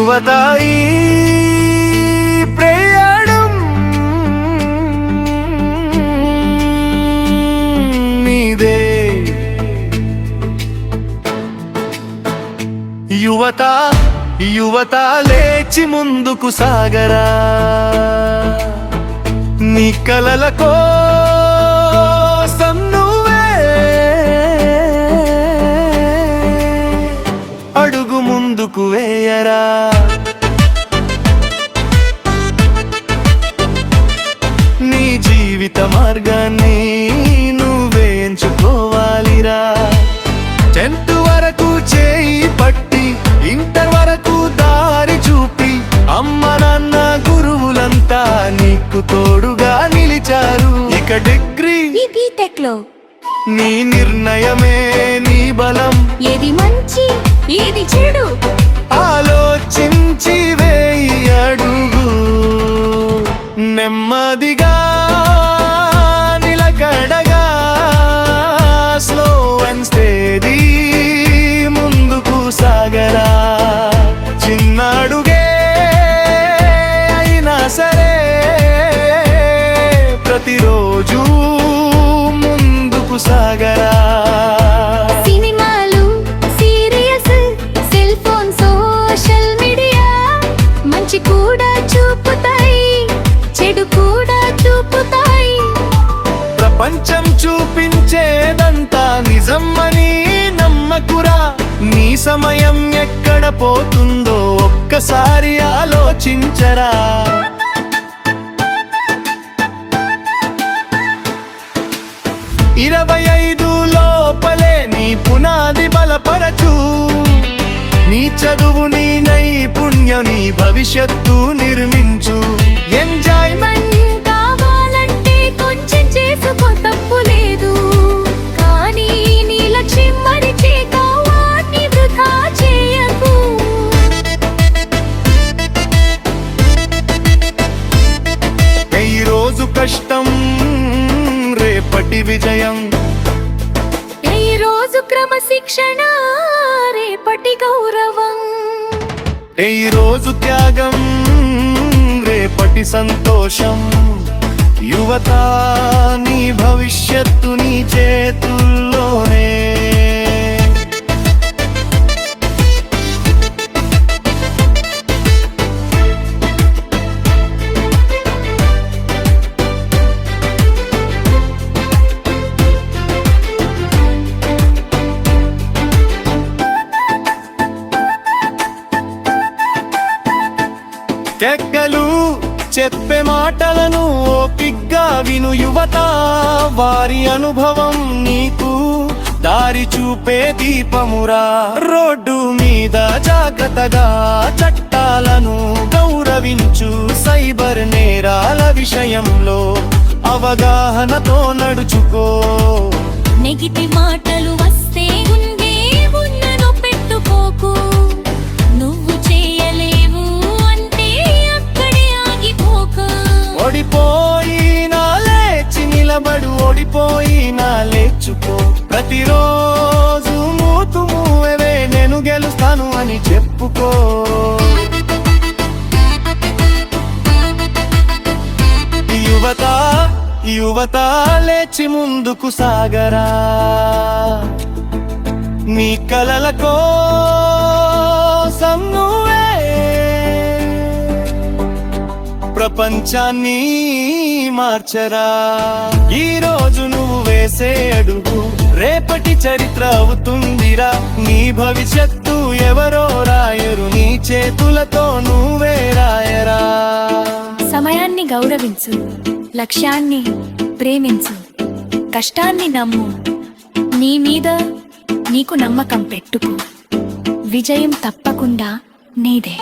యువత ఈ ప్రయాణం నీదే. యువత యువత లేచి ముందుకు సాగరా, నీ కలల కోసం నువ్వే అడుగు ముందుకు వేయరా. నీ జీవిత మార్గాన్ని నువ్వే ఎంచుకోవాలిరా. 10th వరకు చేయి పట్టి ఇంటర్ వరకు దారి చూపి అమ్మ నాన్న గురువులంతా నీకు తోడుగా నిలిచారు. ఇక డిగ్రీ బీటెక్ లో నీ నిర్ణయమే నీ బలం. ఏది మంచి ఏది చెడు ఆలోచించి వేయి అడుగు, నెమ్మదిగా నిలకడగా స్లో అండ్ స్టేడీ ముందుకు సాగరా. చిన్న అడుగే అయినా సరే ప్రతిరోజు ముందుకు సాగరా. సినిమాలు serious cell phone social media మంచి కూడా చూపుతాయి చెడు కూడా చూపుతాయి. ప్రపంచం చూపించేదంతా నిజమని నమ్మకురా. నీ సమయం ఎక్కడ పోతుందో ఒక్కసారి ఆలోచించరా. 25 లోపలే నీ పునాది బలపరచు. నీ చదువు నీ నైపుణ్యం నీ భవిష్యత్తు నిర్మించు. ఎంజాయ్మెంట్ కావాలంటే కొంచెం చేసుకో తప్పు లేదు, కానీ నీ లక్ష్యం మరిచే కావాన్ని వృధా చేయకు. ఈ రోజు కష్టం రేపటి విజయం. ఈ రోజు క్రమశిక్షణ రేపటి గౌరవం. ఈ రోజు త్యాగం రేపటి సంతోషం. యువత నీ భవిష్యత్తు నీ చేతుల్లోనే. తెక్కలు చెప్పే మాటలను ఓపిగ్గా విను యువత. వారి అనుభవం నీకు దారి చూపే దీపమురా. రోడ్డు మీద జాగ్రత్తగా చట్టాలను గౌరవించు. సైబర్ నేరాల విషయంలో అవగాహనతో నడుచుకో. నెగిటివ్ మాటలు వస్తే ఉండే ఉన్నను పెట్టుకోకు. నువ్వు చేయలేవు అంటే అక్కడే ఆగిపోకు. ఓడిపోయినా లేచి నిలబడు, ఓడిపోయినా లేచుకో. ప్రతిరోజు మూతు మూవే నేను గెలుస్తాను అని చెప్పుకో. యువత యువత లేచి ముందుకు సాగరా. నీ కలల కోసం నువ్వే ప్రపంచాన్ని మార్చరా. ఈ రోజు నువ్వు వేసే అడుగు రేపటి చరిత్ర అవుతుందిరా. నీ భవిష్యత్తు ఎవరో రాయరు, నీ చేతులతో నువ్వే రాయరా. సమయాన్ని గౌరవించు, లక్ష్యాన్ని ప్రేమించు, కష్టాన్ని నమ్ము, నీ మీద నీకు నమ్మకం పెట్టుకో. విజయం తప్పకుండా నీదే.